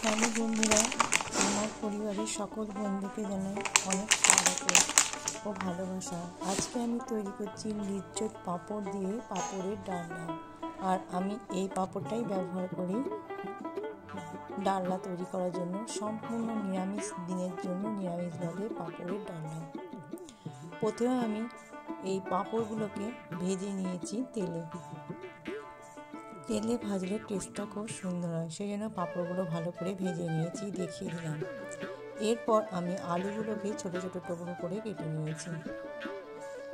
Hello বন্ধুরা, আমার পরিবারের সকল বন্ধুকে জানাই অনেক স্বাগত ও ভালোবাসা। আজকে আমি তৈরি করছি লিজ্জত পাঁপড় দিয়ে পাঁপড়ের ডালনা। আর আমি এই পাঁপড়টাই ব্যবহার করি ডালনা তৈরি করার জন্য। সম্পূর্ণ নিরামিষ দিনের জন্য নিরামিষভাবে পাঁপড়ের ডালনা। প্রথমে আমি এই পাঁপড়গুলোকে ভেজে নিয়েছি তেলে ভাজলে টেস্টটা খুব সুন্দর হয়, সেই জন্য পাঁপড়গুলো ভালো করে ভেজে নিয়েছি, দেখিয়ে দিলাম। এরপর আমি আলুগুলোকে ছোট ছোট টুকরো করে কেটে নিয়েছি।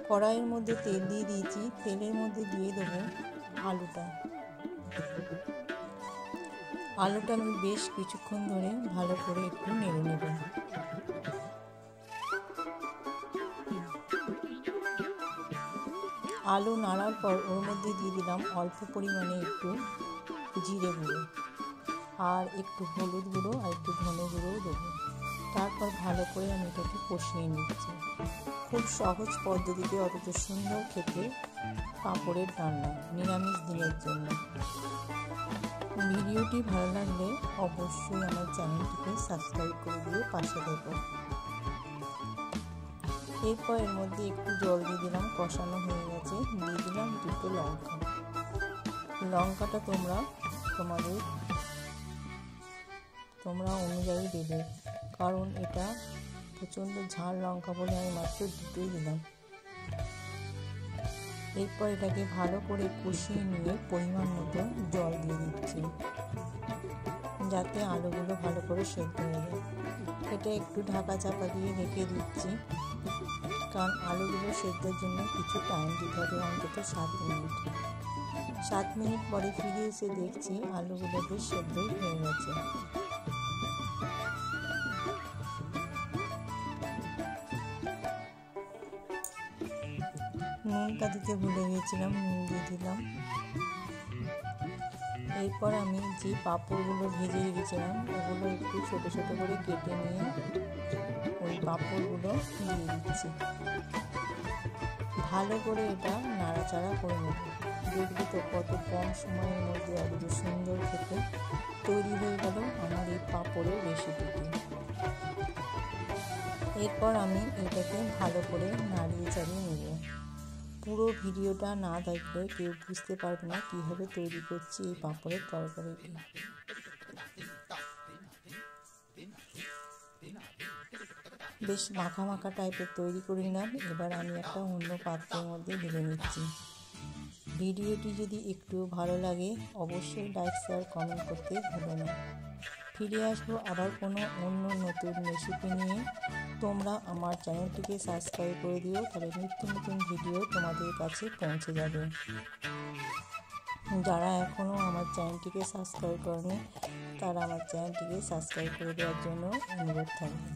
কড়াইয়ের মধ্যে তেল দিয়ে দিয়েছি, তেলের মধ্যে দিয়ে দেবো আলুটা আমি বেশ কিছুক্ষণ ধরে ভালো করে একটু নেড়ে নেব। আলু নাড়ার পর ওর মধ্যে দিয়ে দিলাম অল্প পরিমাণে একটু জিরে গুঁড়ো আর একটু হলুদ গুঁড়ো আর একটু ধনে গুঁড়োও দেবো। তারপর ভালো করে আমি এটাকে কষিয়ে নিচ্ছি। খুব সহজ পদ্ধতিতে অথচ সুন্দর খেতে পাঁপড়ের ডালনা নিরামিষ দিনের জন্য। ভিডিওটি ভালো লাগলে অবশ্যই আমার চ্যানেলটিকে সাবস্ক্রাইব করে দিয়ে পাশে থেকো। এরপর এর মধ্যে একটু জল দিয়ে দিলাম, কষানো হয়ে গেছে। দিয়ে দিলাম দুটো লঙ্কাটা তোমরা অনুযায়ী দেবে, কারণ এটা প্রচণ্ড ঝাল লঙ্কা বলে আমি মাত্র দুটোই দিলাম। এরপর এটাকে ভালো করে কষিয়ে নিয়ে পরিমাণ মতো জল দিয়ে দিচ্ছি, যাতে আলুগুলো ভালো করে সেদ্ধ হয়ে যায়। এটা একটু ঢাকা চাপা দিয়ে রেখে দিচ্ছি, কারণ আলুগুলো সেদ্ধর জন্য কিছু টাইম দিতে হবে, অন্তত 7 মিনিট। 7 মিনিট পরে ফিরে এসে দেখছি আলুগুলো বেশ সেদ্ধই হয়ে গেছে। নুনটা দিতে ভুলে গিয়েছিলাম, নুন দিয়ে দিলাম। এরপর আমি যে পাঁপড়গুলো ভেজে রেখেছিলাম ওগুলো একটু ছোট ছোট করে কেটে নিয়ে ওই পাঁপড়গুলো দিয়ে দিচ্ছি। ভালো করে এটা নাড়াচাড়া করে নেব। দেখবে তো কত কম সময়ের মধ্যে এত সুন্দর খেতে তৈরি হয়ে গেল আমার এই পাঁপড়ের রেসিপিটি। এরপর আমি এটাকে ভালো করে নাড়িয়ে চাড়িয়ে নেব। পুরো ভিডিওটা না দেখলে কেউ বুঝতে পারবে না কীভাবে তৈরি করছি এই পাঁপড়ের তরকারিটি। বেশ মাখা মাখা টাইপের তৈরি করে নিলাম। এবার আমি একটা অন্য পাত্রের মধ্যে ঢেলে নিচ্ছি। ভিডিওটি যদি একটু ভালো লাগে অবশ্যই লাইক শেয়ার কমেন্ট করতে ভুলো না। ফিরে আসবো আবার কোনো অন্য নতুন রেসিপি নিয়ে। তোমরা আমার চ্যানেলটিকে সাবস্ক্রাইব করে দিও, তাহলে নিত্য নতুন ভিডিও তোমাদের কাছে পৌঁছে যাবে। যারা এখনও আমার চ্যানেলটিকে সাবস্ক্রাইব করেনি তারা আমার চ্যানেলটিকে সাবস্ক্রাইব করে দেওয়ার জন্য অনুরোধ থাকবে।